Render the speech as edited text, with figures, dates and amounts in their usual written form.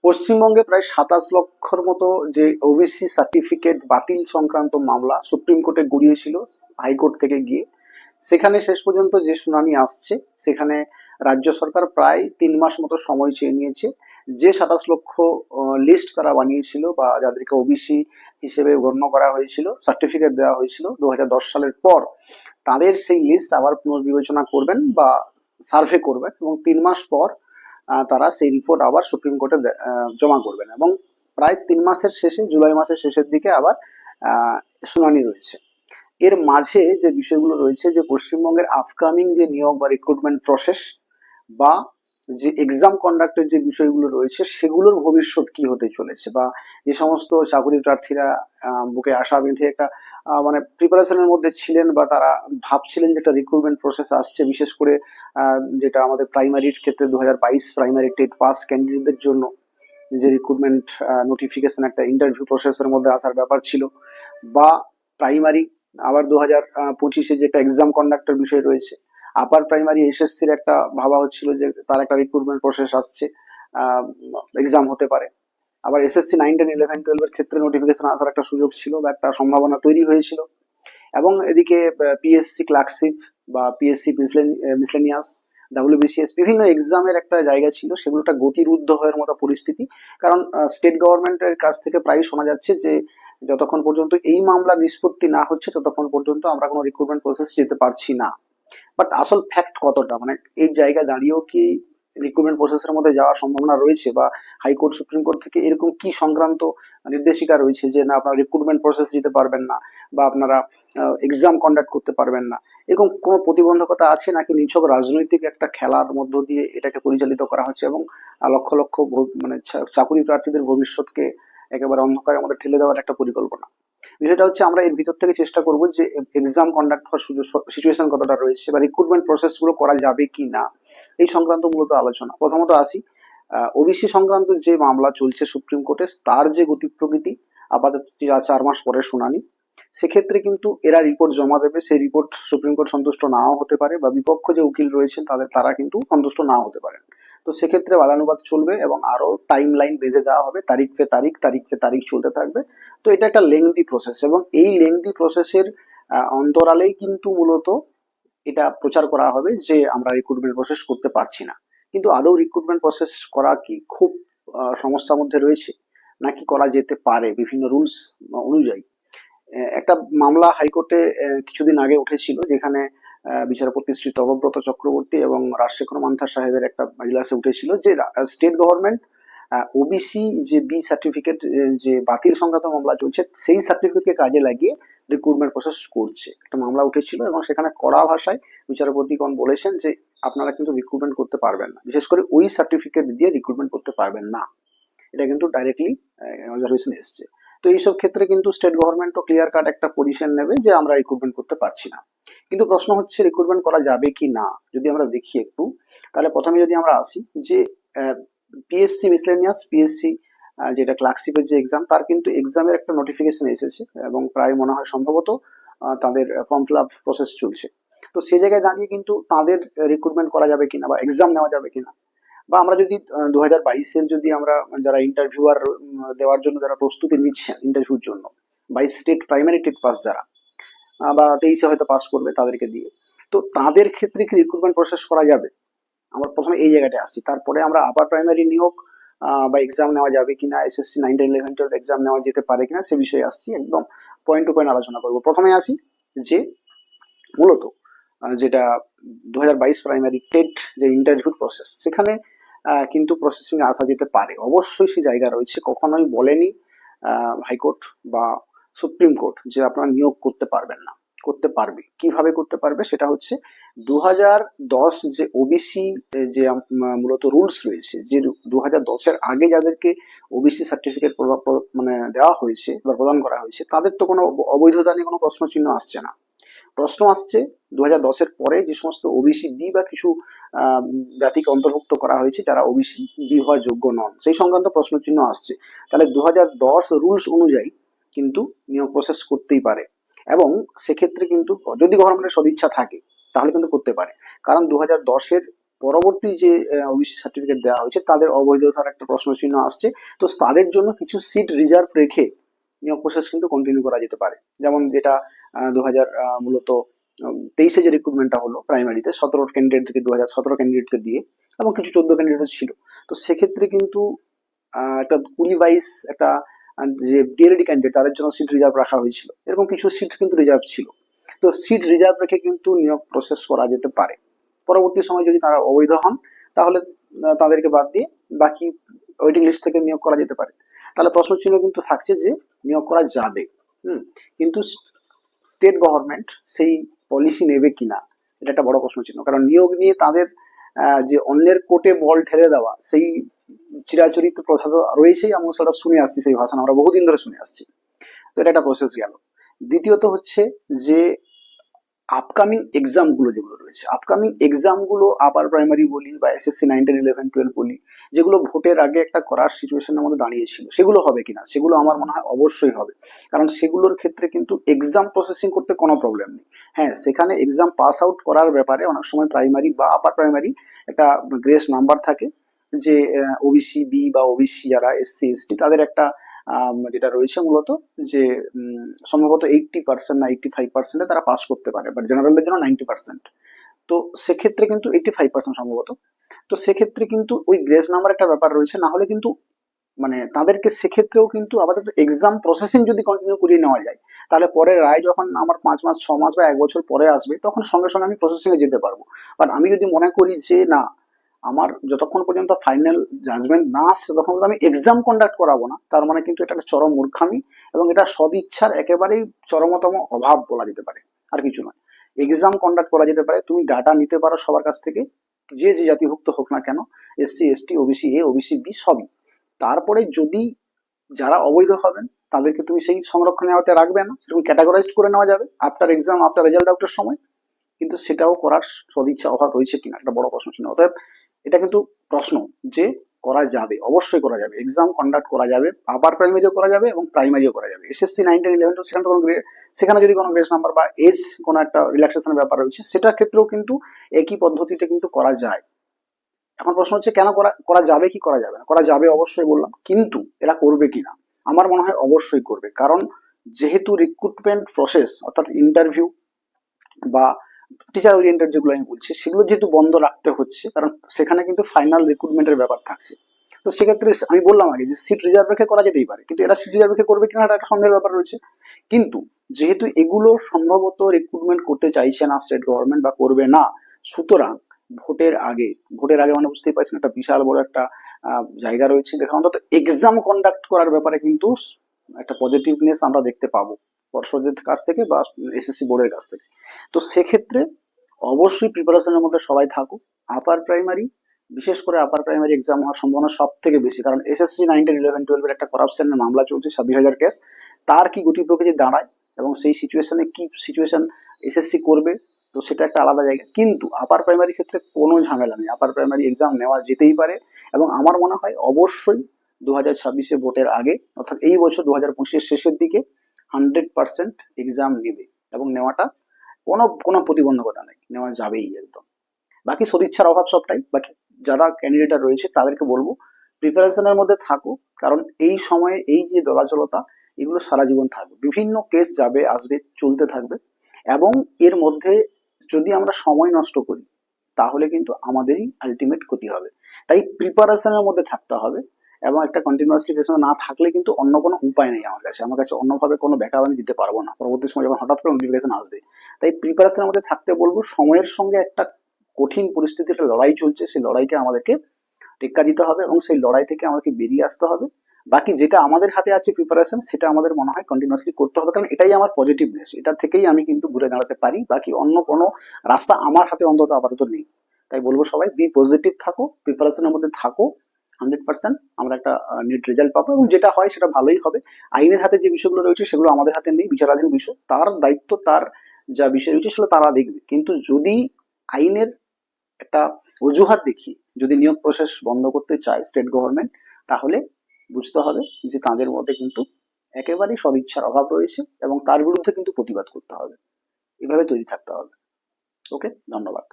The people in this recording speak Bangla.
পশ্চিমবঙ্গে প্রায় 27 লক্ষর মতো যে ওবিসি সার্টিফিকেট বাতিল সংক্রান্ত মামলা সুপ্রিম কোর্টে গড়িয়েছিল হাইকোর্ট থেকে গিয়ে, সেখানে শেষ পর্যন্ত যে শুনানি আসছে সেখানে রাজ্য সরকার প্রায় 3 মাস মতো সময় চেয়ে নিয়েছে। যে 27 লক্ষ লিস্ট তারা বানিয়েছিল বা যাদেরকে ওবিসি হিসেবে গণ্য করা হয়েছিল, সার্টিফিকেট দেওয়া হয়েছিল 2010 সালের পর, তাদের সেই লিস্ট আবার পুনর্বিবেচনা করবেন বা সার্ভে করবেন এবং 3 মাস পর তারা সেই রিপোর্ট আবার সুপ্রিম কোর্টে জমা করবেন এবং প্রায় 3 মাসের শেষে, জুলাই মাসের শেষের দিকে আবার শুনানি রয়েছে। এর মাঝে যে বিষয়গুলো রয়েছে, যে পশ্চিমবঙ্গের আপকামিং যে নিয়োগ বা রিক্রুটমেন্ট প্রসেস বা যে এক্সাম কন্ডাক্টের যে বিষয়গুলো রয়েছে সেগুলোর ভবিষ্যৎ কি হতে চলেছে, বা যে সমস্ত চাকরি প্রার্থীরা বুকে আশা বেঁধে একটা মানে প্রিপারেশনের মধ্যে ছিলেন বা তারা ভাবছিলেন যে একটা রিক্রুটমেন্ট প্রসেস আসছে, বিশেষ করে যেটা আমাদের প্রাইমারির ক্ষেত্রে 2022 প্রাইমারি টেট পাস ক্যান্ডিডেটদের জন্য যে রিক্রুটমেন্ট নোটিফিকেশন একটা ইন্টারভিউ প্রসেসের মধ্যে আসার ব্যাপার ছিল, বা প্রাইমারি আবার 2025-এ যে একটা এক্সাম কন্ডাক্টের বিষয় রয়েছে, আপার প্রাইমারি এসএসসির একটা ভাবা হচ্ছিল যে তার একটা রিক্রুটমেন্ট প্রসেস আসছে, এক্সাম হতে পারে। আবার এসএসসি 9, 10, 11, 12 এর ক্ষেত্রে নোটিফিকেশন আসার একটা সুযোগ ছিল বা একটা সম্ভাবনা তৈরি হয়েছিল। এবং এদিকে পিএসসি ক্লার্কশিপ বা পিএসসি মিসলেনিয়াস, ডাব্লিউবিসিএস বিভিন্ন এক্সামের একটা জায়গা ছিল, সেগুলো একটা গতিরুদ্ধ হওয়ার মতো পরিস্থিতি। কারণ স্টেট গভর্নমেন্টের কাছ থেকে প্রায় শোনা যাচ্ছে যে যতক্ষণ পর্যন্ত এই মামলা নিষ্পত্তি না হচ্ছে ততক্ষণ পর্যন্ত আমরা কোনো রিক্রুটমেন্ট প্রসেস যেতে পারছি না। বাট আসল ফ্যাক্ট কতটা, মানে এই জায়গায় দাঁড়িয়েও কি রিক্রুটমেন্ট প্রসেসের মধ্যে যাওয়ার সম্ভাবনা রয়েছে, বা হাইকোর্ট সুপ্রিম কোর্ট থেকে এরকম কি সংক্রান্ত নির্দেশিকা রয়েছে যে না আপনারা রিক্রুটমেন্ট প্রসেস যেতে পারবেন না বা আপনারা এক্সাম কন্ডাক্ট করতে পারবেন না, এরকম কোনো প্রতিবন্ধকতা আছে নাকি নিছক রাজনৈতিক একটা খেলার মধ্য দিয়ে এটাকে পরিচালিত করা হচ্ছে এবং লক্ষ লক্ষ মানে চাকরি প্রার্থীদের ভবিষ্যৎকে একেবারে অন্ধকারের মধ্যে ঠেলে দেওয়ার একটা পরিকল্পনা? বিষয়টা হচ্ছে আমরা এর ভিতর থেকে চেষ্টা করব যে এক্সাম কন্ডাক্ট করার সিচুয়েশন কতটা রয়েছে বা রিক্রুটমেন্ট প্রসেস গুলো করা যাবে কি না, এই সংক্রান্ত মূলত আলোচনা। প্রথমত আসি ওবিসি সংক্রান্ত যে মামলা চলছে সুপ্রিম কোর্টে, তার যে গতি প্রকৃতি, আপাতত 4 মাস পরে শুনানি, সেক্ষেত্রে কিন্তু এরা রিপোর্ট জমা দেবে, সেই রিপোর্ট সুপ্রিম কোর্ট সন্তুষ্ট নাও হতে পারে বা বিপক্ষ যে উকিল রয়েছেন তারা কিন্তু সন্তুষ্ট নাও হতে পারেন। তো সেক্ষেত্রে বাদানুবাদ চলবে এবং আরো টাইম লাইন বেঁধে দেওয়া হবে, তারিখ পে তারিখ চলতে থাকবে। তো এটা একটা লেংদি প্রসেস এবং এই লেংদি প্রসেসের অন্তরালেই কিন্তু মূলত এটা প্রচার করা হবে যে আমরা রিক্রুটমেন্ট প্রসেস করতে পারছি না। কিন্তু আদৌ রিক্রুটমেন্ট প্রসেস করা কি খুব সমস্যার মধ্যে রয়েছে, নাকি করা যেতে পারে বিভিন্ন রুলস অনুযায়ী? একটা মামলা হাইকোর্টে কিছুদিন আগে উঠেছিল, যেখানে বিচারপতি শ্রী তপব্রত চক্রবর্তী এবং রাজশেখর মান্থার সাহেবের একটা ইজলাসে উঠেছিল যে স্টেট গভর্নমেন্ট ওবিসি যে বি সার্টিফিকেট যে বাতিল সংক্রান্ত মামলা চলছে সেই সার্টিফিকেটকে কাজে লাগিয়ে রিক্রুটমেন্ট প্রসেস করছে, একটা মামলা উঠেছিল এবং সেখানে কড়া ভাষায় বিচারপতিগণ বলেছেন যে আপনারা কিন্তু রিক্রুটমেন্ট করতে পারবেন না, বিশেষ করে ওই সার্টিফিকেট দিয়ে রিক্রুটমেন্ট করতে পারবেন না। এটা কিন্তু ডাইরেক্টলি অবজারভেশন এসছে। তো এইসব ক্ষেত্রে কিন্তু স্টেট গভর্নমেন্টও ক্লিয়ার কাট একটা পজিশন নেবে যে আমরা রিক্রুটমেন্ট করতে পারছি না। কিন্তু প্রশ্ন হচ্ছে রিক্রুটমেন্ট করা যাবে কি না। যদি আমরা দেখি একটু, তাহলে প্রথমে যদি আমরা আসি যে পিএসসি মিসলেনিয়াস, পিএসসি যেটা ক্লার্কশিপের যে এক্সাম, তার কিন্তু এক্সামের একটা নোটিফিকেশন এসেছে এবং প্রায় মনে হয় সম্ভবত তাদের ফর্ম ফিল আপ প্রসেস চলছে। তো সেই জায়গায় দাঁড়িয়ে কিন্তু তাদের রিক্রুটমেন্ট করা যাবে কিনা বা এক্সাম নেওয়া যাবে কিনা, বা আমরা যদি 2022-এর যদি আমরা যারা ইন্টারভিউয়ার দেওয়ার জন্য যারা প্রস্তুতি নিচ্ছেন ইন্টারভিউর জন্য, 22 স্টেট প্রাইমারি টেট পাস যারা বা 23-এ হয়তো পাস করবে তাদেরকে দিয়ে, তো তাদের ক্ষেত্রে কি রিক্রুটমেন্ট প্রসেস করা যাবে? আমরা প্রথমে এই জায়গাটা আসছি, তারপরে আমরা আপার প্রাইমারি নিয়োগ বা এক্সাম নেওয়া যাবে কিনা, এসএসসি 9, 10, 11, 12 এক্সাম নেওয়া যেতে পারে কিনা সে বিষয়ে আসছি, একদম পয়েন্ট টু পয়েন্ট আলোচনা করবো। প্রথমে আসি যে মূলত যেটা 2022 প্রাইমারি টেট যে ইন্টারভিউ প্রসেস, সেখানে কিন্তু প্রসেসিং আসা যেতে পারে, অবশ্যই সেই জায়গা রয়েছে। কখনোই বলেনি হাইকোর্ট বা সুপ্রিম কোর্ট যে আপনারা নিয়োগ করতে পারবেন না, করতে পারবে। কিভাবে করতে পারবে সেটা হচ্ছে 2010 যে ওবিসি যে মূলত রুলস রয়েছে, যে 2010-এর আগে যাদেরকে ওবিসি সার্টিফিকেট মানে দেওয়া হয়েছে বা প্রদান করা হয়েছে, তাদের তো কোনো অবৈধতা নিয়ে কোনো প্রশ্ন চিহ্ন আসছে না। প্রশ্ন আসছে 2010-এর পরে যে সমস্ত ওবিসি বি বা কিছু জাতিকে অন্তর্ভুক্ত করা হয়েছে যারা ওবিসি বি হওয়ার যোগ্য নন, সেই সংক্রান্ত প্রশ্ন চিহ্ন আসছে। তাহলে 2010 রুলস অনুযায়ী কিন্তু নিয়োগ প্রসেস করতেই পারে এবং সেক্ষেত্রে কিন্তু যদি গভর্নমেন্টের সদিচ্ছা থাকে তাহলে কিন্তু করতে পারে। কারণ 2010-এর পরবর্তী যে ওবিসি সার্টিফিকেট দেওয়া হয়েছে তাদের অবৈধতার একটা প্রশ্ন চিহ্ন আসছে। তো তাদের জন্য কিছু সিট রিজার্ভ রেখে নিয়োগ প্রসেস কিন্তু কন্টিনিউ করা যেতে পারে। যেমন যেটা 2000 মূলত 23-এ যে রিক্রুটমেন্টটা হলো প্রাইমারিতে 17 ক্যান্ডিডেট থেকে 2017 ক্যান্ডিডেটকে দিয়ে, এবং কিছু 14 ক্যান্ডিডেট ছিল। তো সেক্ষেত্রে কিন্তু একটা 20-22 একটা যে ডিএলএডি ক্যান্ডিডেট তাদের জন্য সিট রিজার্ভ রাখা হয়েছিল, এরকম কিছু সিট কিন্তু রিজার্ভ ছিল। তো সিট রিজার্ভ রেখে কিন্তু নিয়োগ প্রসেস করা যেতে পারে। পরবর্তী সময় যদি তারা অবৈধ হন তাহলে তাদেরকে বাদ দিয়ে বাকি ওয়েটিং লিস্ট থেকে নিয়োগ করা যেতে পারে। তাহলে প্রশ্ন চিহ্ন কিন্তু থাকছে যে নিয়োগ করা যাবে। কিন্তু স্টেট গভর্নমেন্ট সেই পলিসি নেবে কিনা এটা একটা বড় প্রশ্ন চিহ্ন। কারণ নিয়োগ নিয়ে তাদের যে অন্যের কোর্টে বল ঠেলে দেওয়া সেই চিরাচরিত প্রথা তো রয়েছেই, আমরা সেটা শুনে আসছি, সেই ভাষণ আমরা বহুদিন ধরে শুনে আসছি। তো এটা একটা প্রসেস গেল। দ্বিতীয়ত হচ্ছে যে আপকামিং এক্সামগুলো যেগুলো রয়েছে, আপকামিং এক্সামগুলো আপার প্রাইমারি বলি বা এসএসসি 9, 10, 11, 12 বলি, যেগুলো ভোটের আগে একটা করার সিচুয়েশনের মধ্যে দাঁড়িয়েছিল, সেগুলো হবে কিনা? সেগুলো আমার মনে হয় অবশ্যই হবে। কারণ সেগুলোর ক্ষেত্রে কিন্তু এক্সাম প্রসেসিং করতে কোনো প্রবলেম নেই। হ্যাঁ, সেখানে এক্সাম পাস আউট করার ব্যাপারে অনেক সময় প্রাইমারি বা আপার প্রাইমারি একটা গ্রেস নাম্বার থাকে, যে ওবিসি বি বা ওবিসি যারা এসসি এসটি তাদের একটা যেটা রয়েছে মূলত যে সম্ভবত 80% না 85% তারা পাস করতে পারে, বাট জেনারেলদের জন্য 90%। তো সেক্ষেত্রে কিন্তু 85% সম্ভবত। তো সেক্ষেত্রে কিন্তু ওই গ্রেস নাম্বার একটা ব্যাপার রয়েছে, না হলে কিন্তু মানে তাদেরকে সেক্ষেত্রেও কিন্তু আপাতত এক্সাম প্রসেসিং যদি কন্টিনিউ করিয়ে নেওয়া যায়, তাহলে পরে রায় যখন আমার 5 মাস 6 মাস বা 1 বছর পরে আসবে, তখন সঙ্গে সঙ্গে আমি প্রসেসিং এ যেতে পারবো। বাট আমি যদি মনে করি যে না, আমার যতক্ষণ পর্যন্ত ফাইনাল জাজমেন্ট না আসছে ততক্ষণ পর্যন্ত আমি এক্সাম কন্ডাক্ট করাবো না, তার মানে কিন্তু এটা একটা চরম মূর্খামি, এবং এটা সদিচ্ছার একেবারেই চরমতম অভাব বলা যেতে পারে, আর কিছু নয়। এক্সাম কন্ডাক্ট করা যেতে পারে, তুমি ডাটা নিতে পারো সবার কাছ থেকে, যে যে জাতিভুক্ত হোক না কেন, SC ST OBC A OBC B সবই। তারপরে যদি যারা অবৈধ হবেন তাদেরকে তুমি সেই সংরক্ষণের আওতায় রাখবে না, সেরকম ক্যাটাগরাইজড করে নেওয়া যাবে আফটার এক্সাম, আফটার রেজাল্ট আউটের সময়। কিন্তু সেটাও করার সদিচ্ছা অভাব রয়েছে কিনা একটা বড় প্রশ্ন চিহ্ন। অতএব এটা কিন্তু প্রশ্ন যে করা যাবে, অবশ্যই করা যাবে, এক্সাম কন্ডাক্ট করা যাবে, আপার প্রাইমারিও করা যাবে এবং প্রাইমারিও করা যাবে। এসএসসি 9, 10, 11 সেখানে তো কোনো সেখানে যদি কোনো গ্রেস নাম্বার বা এজ কোনো একটা রিল্যাক্সেশনের ব্যাপার রয়েছে, সেটার ক্ষেত্রেও কিন্তু একই পদ্ধতিতে কিন্তু করা যায়। এখন প্রশ্ন হচ্ছে কেন করা করা যাবে কি করা যাবে না? করা যাবে অবশ্যই বললাম, কিন্তু এরা করবে কিনা? আমার মনে হয় অবশ্যই করবে। কারণ যেহেতু রিক্রুটমেন্ট প্রসেস অর্থাৎ ইন্টারভিউ বা টিচার ওরিয়েন্টেড যেগুলো আমি বলছি, সেগুলো যেহেতু বন্ধ রাখতে হচ্ছে, কারণ সেখানে কিন্তু ফাইনাল রিক্রুটমেন্টের ব্যাপার থাকছে। তো সেক্ষেত্রে আমি বললাম আগে যে সিট রিজার্ভ রেখে করা যেতেই পারে, কিন্তু এরা সিট রিজার্ভ রেখে করবে কিনা এটা একটা সন্দেহের ব্যাপার রয়েছে। কিন্তু যেহেতু এগুলো সম্ভবত রিক্রুটমেন্ট করতে চাইছে না স্টেট গভর্নমেন্ট বা করবে না, সুতরাং ভোটের আগে মানে বুঝতেই পারছেন একটা বিশাল বড় একটা জায়গা রয়েছে যেখানে অন্তত এক্সাম কন্ডাক্ট করার ব্যাপারে কিন্তু একটা পজিটিভনেস আমরা দেখতে পাবো পর্ষদের কাছ থেকে বা এসএসসি বোর্ডের কাছ থেকে। তো সেক্ষেত্রে অবশ্যই প্রিপারেশনের মধ্যে সবাই থাকুক। আপার প্রাইমারি, বিশেষ করে আপার প্রাইমারি এক্সাম হওয়ার সম্ভাবনা সব থেকে বেশি, কারণ এসএসসি 9, 10, 11, 12 এর একটা করাপশনের মামলা চলছে 26,000 কেস। তার কি গতি প্রকৃতি দাঁড়ায় এবং সেই সিচুয়েশনে কি সিচুয়েশন এসএসসি করবে, তো সেটা একটা আলাদা জায়গা। কিন্তু আপার প্রাইমারি ক্ষেত্রে কোনো ঝামেলা নেই, আপার প্রাইমারি এক্সাম নেওয়া যেতেই পারে। এবং আমার মনে হয় অবশ্যই 2026-এ ভোটের আগে, অর্থাৎ এই বছর 2025-এর শেষের দিকে 100% এক্সাম নেবে, এবং নেওয়াটা কোনো কোনো প্রতিবন্ধকতা নেই, নেওয়া যাবেই একদম। বাকি সদিচ্ছার অভাব সবটাই। বাকি যারা ক্যান্ডিডেট রয়েছে তাদেরকে বলবো প্রিপারেশনের মধ্যে থাকো, কারণ এই সময়ে এই যে দলাচলতা, এগুলো সারা জীবন থাকবে, বিভিন্ন কেস যাবে আসবে চলতে থাকবে, এবং এর মধ্যে যদি আমরা সময় নষ্ট করি তাহলে কিন্তু আমাদেরই আলটিমেট ক্ষতি হবে। তাই প্রিপারেশনের মধ্যে থাকতে হবে, এবং একটা কন্টিনিউয়াসলি প্রিপারেশন না থাকলে কিন্তু অন্য কোনো উপায় নেই আমার কাছে অন্যভাবে কোনো ব্যাকআপ আমি দিতে পারবো না পরবর্তী সময় যখন হঠাৎ করে নোটিফিকেশন আসবে। তাই প্রিপারেশনের মধ্যে থাকতে বলবো। সময়ের সঙ্গে একটা কঠিন পরিস্থিতির একটা লড়াই চলছে, সেই লড়াইকে আমাদেরকে টেক্কা দিতে হবে এবং সেই লড়াই থেকে আমাদেরকে বেরিয়ে আসতে হবে। বাকি যেটা আমাদের হাতে আছে প্রিপারেশন, সেটা আমাদের মনে হয় কন্টিনিউয়াসলি করতে হবে, কারণ এটাই আমার পজিটিভনেস, এটা থেকেই আমি কিন্তু ঘুরে দাঁড়াতে পারি। বাকি অন্য কোনো রাস্তা আমার হাতে অন্তত আপাতত নেই। তাই বলবো সবাই বি পজিটিভ থাকো, প্রিপারেশনের মধ্যে থাকো, 100% আমরা একটা নেট রেজাল্ট পাবো, এবং যেটা হয় সেটা ভালোই হবে। আইনের হাতে যে বিষয়গুলো রয়েছে সেগুলো আমাদের হাতে নেই, বিচারাধীন বিষয়, তার দায়িত্ব, তার যা বিষয় রয়েছে সেগুলো তারা দেখবে। কিন্তু যদি আইনের একটা অজুহাত দেখিয়ে যদি নিয়োগ প্রসেস বন্ধ করতে চায় স্টেট গভর্নমেন্ট, তাহলে বুঝতে হবে যে তাদের মধ্যে কিন্তু একেবারেই সদিচ্ছার অভাব রয়েছে, এবং তার বিরুদ্ধে কিন্তু প্রতিবাদ করতে হবে, এভাবে তৈরি থাকতে হবে। ওকে, ধন্যবাদ।